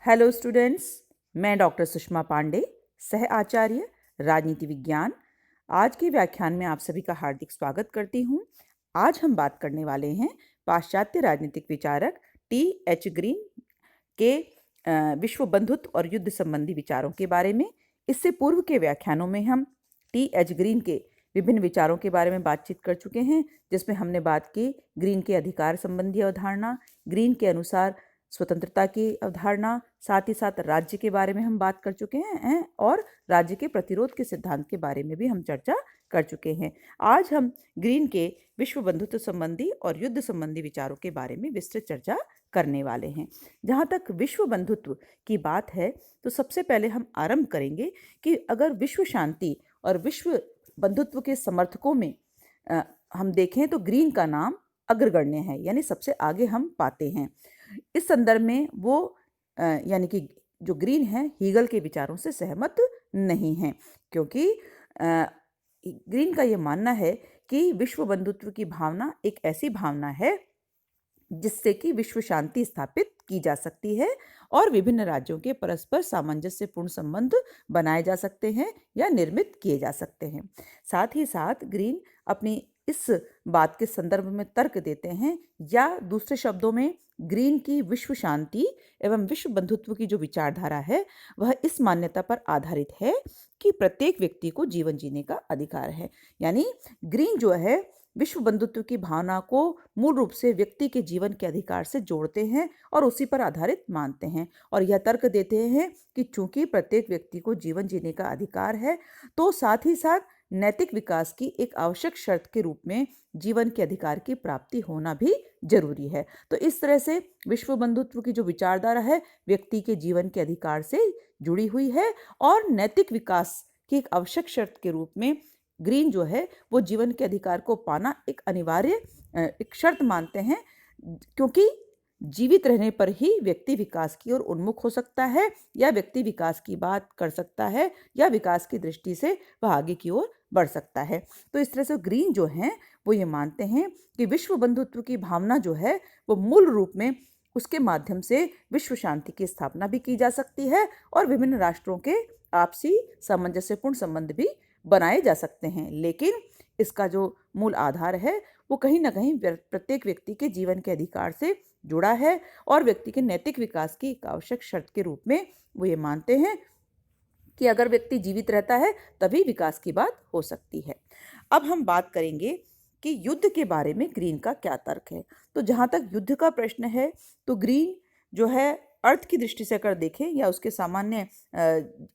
Hello students, मैं doctor Sushma Pandey, सह आचार्य राजनीति विज्ञान। आज के व्याख्यान में आप सभी का हार्दिक स्वागत करती हूँ। आज हम बात करने वाले हैं पाश्चात्य राजनीतिक विचारक T.H. ग्रीन के विश्व बंधुत्व और युद्ध संबंधी विचारों के बारे में। इससे पूर्व के व्याख्यानों में हम T.H. ग्रीन के विभिन्न विचारों के बारे में बातचीत कर चुके हैं, जिसमें हमने बात की ग्रीन के अधिकार संबंधी अवधारणा, ग्रीन के अनुसार स्वतंत्रता की अवधारणा, साथ ही साथ राज्य के बारे में हम बात कर चुके हैं और राज्य के प्रतिरोध के सिद्धांत के बारे में भी हम चर्चा कर चुके हैं। आज हम ग्रीन के विश्व बंधुत्व संबंधी और युद्ध संबंधी विचारों के बारे में विस्तृत चर्चा करने वाले हैं। जहाँ तक विश्व बंधुत्व की बात है, तो सबसे पहले हम आरंभ करेंगे कि अगर विश्व शांति और विश्व बंधुत्व के समर्थकों में हम देखें तो ग्रीन का नाम अग्रगण्य है, यानी सबसे आगे हम पाते हैं। इस संदर्भ में वो यानी कि जो ग्रीन है हीगल के विचारों से सहमत नहीं हैं, क्योंकि ग्रीन का ये मानना है कि विश्व बंधुत्व की भावना एक ऐसी भावना है जिससे कि विश्व शांति स्थापित की जा सकती है और विभिन्न राज्यों के परस्पर सामंजस्यपूर्ण संबंध बनाए जा सकते हैं या निर्मित किए जा सकते हैं। साथ ही साथ ग्रीन अपनी इस बात के संदर्भ में तर्क देते हैं, या दूसरे शब्दों में ग्रीन की विश्व शांति एवं विश्व बंधुत्व की जो विचारधारा है वह इस मान्यता पर आधारित है कि प्रत्येक व्यक्ति को जीवन जीने का अधिकार है। यानी ग्रीन जो है विश्व बंधुत्व की भावना को मूल रूप से व्यक्ति के जीवन के अधिकार से जोड़ते हैं और उसी पर आधारित मानते हैं, और यह तर्क देते हैं कि चूंकि प्रत्येक व्यक्ति को जीवन जीने का अधिकार है, तो साथ ही साथ नैतिक विकास की एक आवश्यक शर्त के रूप में जीवन के अधिकार की प्राप्ति होना भी जरूरी है। तो इस तरह से विश्व बंधुत्व की जो विचारधारा है व्यक्ति के जीवन के अधिकार से जुड़ी हुई है, और नैतिक विकास की एक आवश्यक शर्त के रूप में ग्रीन जो है वो जीवन के अधिकार को पाना एक अनिवार्य एक शर्त मानते हैं, क्योंकि जीवित रहने पर ही व्यक्ति विकास की ओर उन्मुख हो सकता है, या व्यक्ति विकास की बात कर सकता है, या विकास की दृष्टि से वह आगे की ओर बढ़ सकता है। तो इस तरह से ग्रीन जो हैं वो ये मानते हैं कि विश्व बंधुत्व की भावना जो है वो मूल रूप में उसके माध्यम से विश्व शांति की स्थापना भी की जा सकती है और विभिन्न राष्ट्रों के आपसी सामंजस्यपूर्ण संबंध भी बनाए जा सकते हैं। लेकिन इसका जो मूल आधार है वो कहीं ना कहीं प्रत्येक व्यक्ति के जीवन के अधिकार से जुड़ा है, और व्यक्ति के नैतिक विकास की एक आवश्यक शर्त के रूप में वो ये मानते हैं कि अगर व्यक्ति जीवित रहता है तभी विकास की बात हो सकती है। अब हम बात करेंगे कि युद्ध के बारे में ग्रीन का क्या तर्क है। तो जहाँ तक युद्ध का प्रश्न है, तो ग्रीन जो है अर्थ की दृष्टि से अगर देखें या उसके सामान्य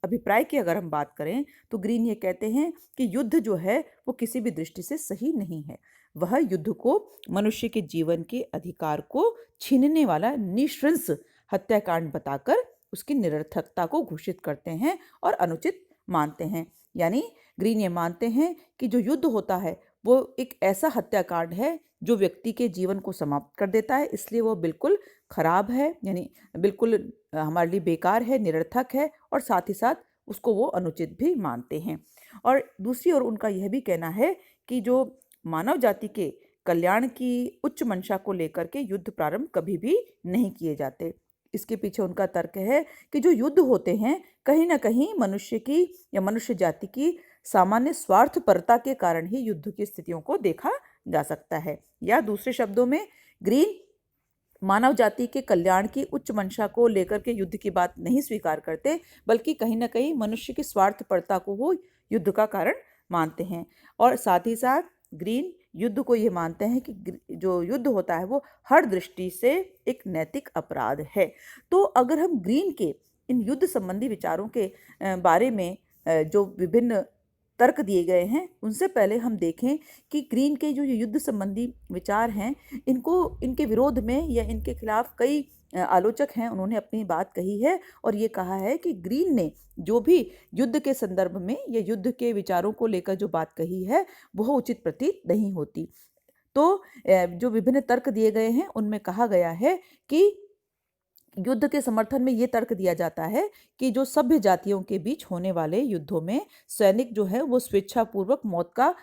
अभिप्राय की अगर हम बात करें, तो ग्रीन ये कहते हैं कि युद्ध जो है वो किसी भी दृष्टि से सही नहीं है। वह युद्ध को मनुष्य के जीवन के अधिकार को छीनने वाला निःशंस हत्याकांड बताकर उसकी निरर्थकता को घोषित करते हैं और अनुचित मानते हैं। यानी ग्रीन ये मानते हैं कि जो युद्ध होता है वो एक ऐसा हत्याकांड है जो व्यक्ति के जीवन को समाप्त कर देता है, इसलिए वो बिल्कुल खराब है, यानी बिल्कुल हमारे लिए बेकार है, निरर्थक है, और साथ ही साथ उसको वो अनुचित भी मानते हैं। और दूसरी ओर उनका यह भी कहना है कि जो मानव जाति के कल्याण की उच्च मंशा को लेकर के युद्ध प्रारंभ कभी भी नहीं किए जाते। इसके पीछे उनका तर्क है कि जो युद्ध होते हैं कहीं ना कहीं मनुष्य की या मनुष्य जाति की सामान्य स्वार्थपरता के कारण ही युद्ध की स्थितियों को देखा जा सकता है। या दूसरे शब्दों में ग्रीन मानव जाति के कल्याण की उच्च मंशा को लेकर के युद्ध की बात नहीं स्वीकार करते, बल्कि कहीं ना कहीं मनुष्य की स्वार्थपरता को वो युद्ध का कारण मानते हैं। और साथ ही साथ ग्रीन युद्ध को ये मानते हैं कि जो युद्ध होता है वो हर दृष्टि से एक नैतिक अपराध है। तो अगर हम ग्रीन के इन युद्ध संबंधी विचारों के बारे में जो विभिन्न तर्क दिए गए हैं उनसे पहले हम देखें कि ग्रीन के जो युद्ध संबंधी विचार हैं इनके विरोध में या इनके खिलाफ कई आलोचक हैं, उन्होंने अपनी बात कही है और ये कहा है कि ग्रीन ने जो भी युद्ध के संदर्भ में या युद्ध के विचारों को लेकर जो बात कही है वह उचित प्रतीत नहीं होती। तो जो विभिन्न तर्क दिए गए हैं उनमें कहा गया है कि युद्ध के समर्थन में ये तर्क दिया जाता है कि जो सभ्य जातियों के बीच होने वाले युद्धों में सैनिक जो है वो स्वेच्छापूर्वक मौत का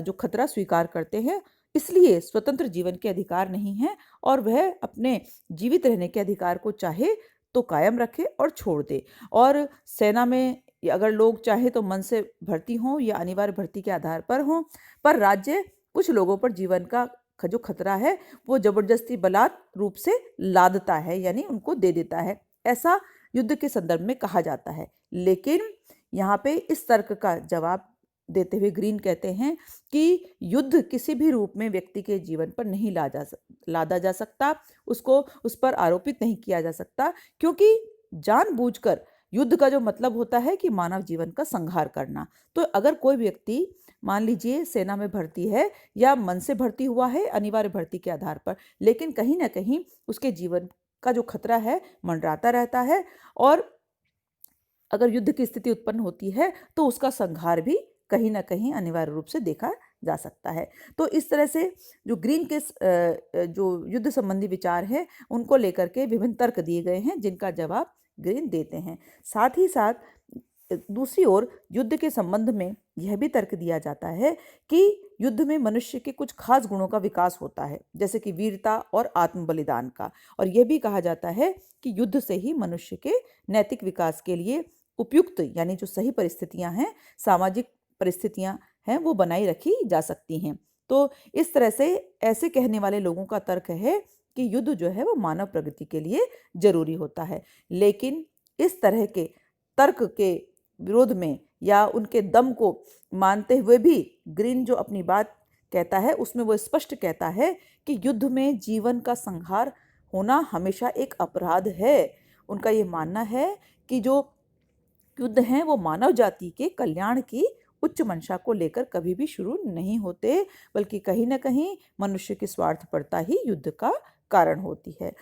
जो खतरा स्वीकार करते हैं, इसलिए स्वतंत्र जीवन के अधिकार नहीं है और वह अपने जीवित रहने के अधिकार को चाहे तो कायम रखे और छोड़ दे। और सेना में अगर लोग चाहे तो मन से भर्ती हों या अनिवार्य भर्ती के आधार पर हों, पर राज्य कुछ लोगों पर जीवन का जो खतरा है वो जबरदस्ती बलात् रूप से लादता है, यानी उनको दे देता है। ऐसा युद्ध के संदर्भ में कहा जाता है। लेकिन यहाँ पे इस तर्क का जवाब देते हुए ग्रीन कहते हैं कि युद्ध किसी भी रूप में व्यक्ति के जीवन पर नहीं लादा जा सकता, उसको उस पर आरोपित नहीं किया जा सकता, क्योंकि जानबूझकर युद्ध का जो मतलब होता है कि मानव जीवन का संहार करना। तो अगर कोई व्यक्ति मान लीजिए सेना में भर्ती है या मन से भर्ती हुआ है अनिवार्य भर्ती के आधार पर, लेकिन कहीं ना कहीं उसके जीवन का जो खतरा है मंडराता रहता है, और अगर युद्ध की स्थिति उत्पन्न होती है तो उसका संहार भी कहीं ना कहीं अनिवार्य रूप से देखा जा सकता है। तो इस तरह से जो ग्रीन के जो युद्ध संबंधी विचार हैं उनको लेकर के विभिन्न तर्क दिए गए हैं, जिनका जवाब ग्रीन देते हैं। साथ ही साथ दूसरी ओर युद्ध के संबंध में यह भी तर्क दिया जाता है कि युद्ध में मनुष्य के कुछ खास गुणों का विकास होता है, जैसे कि वीरता और आत्म बलिदान का। और यह भी कहा जाता है कि युद्ध से ही मनुष्य के नैतिक विकास के लिए उपयुक्त, यानी जो सही परिस्थितियां हैं, सामाजिक परिस्थितियां हैं, वो बनाई रखी जा सकती हैं। तो इस तरह से ऐसे कहने वाले लोगों का तर्क है कि युद्ध जो है वो मानव प्रगति के लिए जरूरी होता है। लेकिन इस तरह के तर्क के विरोध में या उनके दम को मानते हुए भी ग्रीन जो अपनी बात कहता है उसमें वो स्पष्ट कहता है कि युद्ध में जीवन का संहार होना हमेशा एक अपराध है। उनका ये मानना है कि जो युद्ध हैं वो मानव जाति के कल्याण की उच्च मंशा को लेकर कभी भी शुरू नहीं होते, बल्कि कहीं ना कहीं मनुष्य की स्वार्थपरता ही युद्ध का कारण होती है।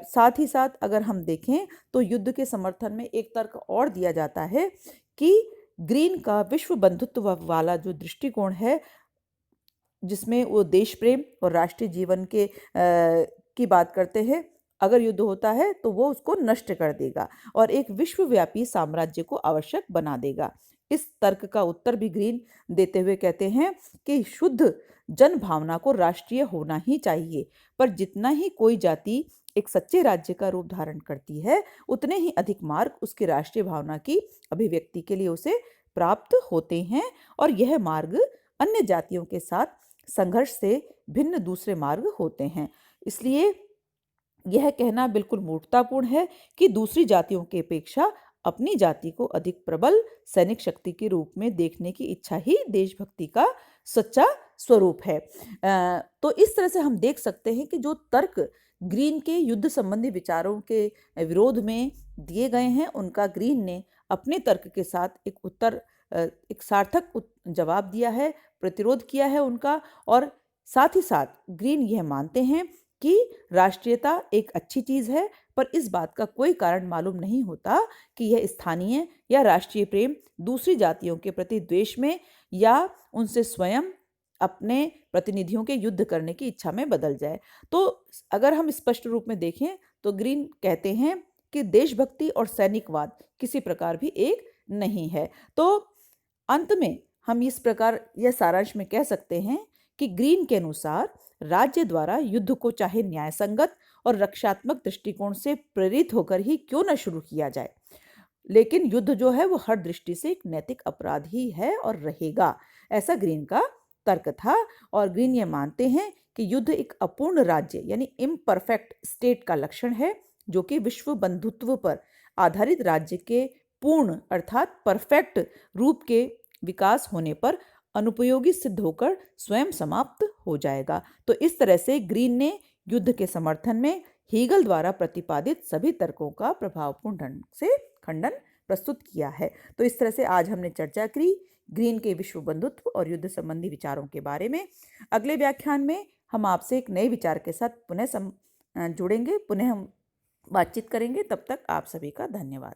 साथ ही साथ अगर हम देखें तो युद्ध के समर्थन में एक तर्क और दिया जाता है कि ग्रीन का विश्व बंधुत्व वाला जो दृष्टिकोण है, जिसमें वो देश प्रेम और राष्ट्रीय जीवन के की बात करते हैं, अगर युद्ध होता है तो वो उसको नष्ट कर देगा और एक विश्वव्यापी साम्राज्य को आवश्यक बना देगा। इस तर्क का उत्तर भी ग्रीन देते हुए कहते हैं कि शुद्ध जन भावना को राष्ट्रीय होना ही चाहिए, पर जितना ही कोई जाति एक सच्चे राज्य का रूप धारण करती है, उतने ही अधिक मार्ग उसकी राष्ट्रीय भावना की अभिव्यक्ति के लिए उसे प्राप्त होते हैं, और यह मार्ग अन्य जातियों के साथ संघर्ष से भिन्न दूसरे मार्ग होते हैं। इसलिए यह कहना बिल्कुल मूर्खतापूर्ण है कि दूसरी जातियों की अपेक्षा अपनी जाति को अधिक प्रबल सैनिक शक्ति के रूप में देखने की इच्छा ही देशभक्ति का सच्चा स्वरूप है। तो इस तरह से हम देख सकते हैं कि जो तर्क ग्रीन के युद्ध संबंधी विचारों के विरोध में दिए गए हैं, उनका ग्रीन ने अपने तर्क के साथ एक सार्थक जवाब दिया है, प्रतिरोध किया है उनका। और साथ ही साथ ग्रीन यह मानते हैं कि राष्ट्रीयता एक अच्छी चीज है, पर इस बात का कोई कारण मालूम नहीं होता कि यह स्थानीय या राष्ट्रीय प्रेम दूसरी जातियों के प्रति द्वेष में या उनसे स्वयं अपने प्रतिनिधियों के युद्ध करने की इच्छा में बदल जाए। तो अगर हम स्पष्ट रूप में देखें तो ग्रीन कहते हैं कि देशभक्ति और सैनिकवाद किसी प्रकार भी एक नहीं है। तो अंत में हम इस प्रकार यह सारांश में कह सकते हैं कि ग्रीन के अनुसार राज्य द्वारा युद्ध को चाहे न्यायसंगत और रक्षात्मक दृष्टिकोण से प्रेरित होकर ही क्यों न शुरू किया जाए, लेकिन युद्ध जो है वो हर दृष्टि से एक नैतिक अपराध ही है और रहेगा। ऐसा ग्रीन का तर्क था। और ग्रीन ये मानते हैं कि युद्ध एक अपूर्ण राज्य यानी इम्परफेक्ट स्टेट का लक्षण है, जो कि विश्व बंधुत्व पर आधारित राज्य के पूर्ण अर्थात परफेक्ट रूप के विकास होने पर अनुपयोगी सिद्ध होकर स्वयं समाप्त हो जाएगा। तो इस तरह से ग्रीन ने युद्ध के समर्थन में हीगल द्वारा प्रतिपादित सभी तर्कों का प्रभावपूर्ण ढंग से खंडन प्रस्तुत किया है। तो इस तरह से आज हमने चर्चा की ग्रीन के विश्व बंधुत्व और युद्ध संबंधी विचारों के बारे में। अगले व्याख्यान में हम आपसे एक नए विचार के साथ पुनः जुड़ेंगे, पुनः हम बातचीत करेंगे। तब तक आप सभी का धन्यवाद।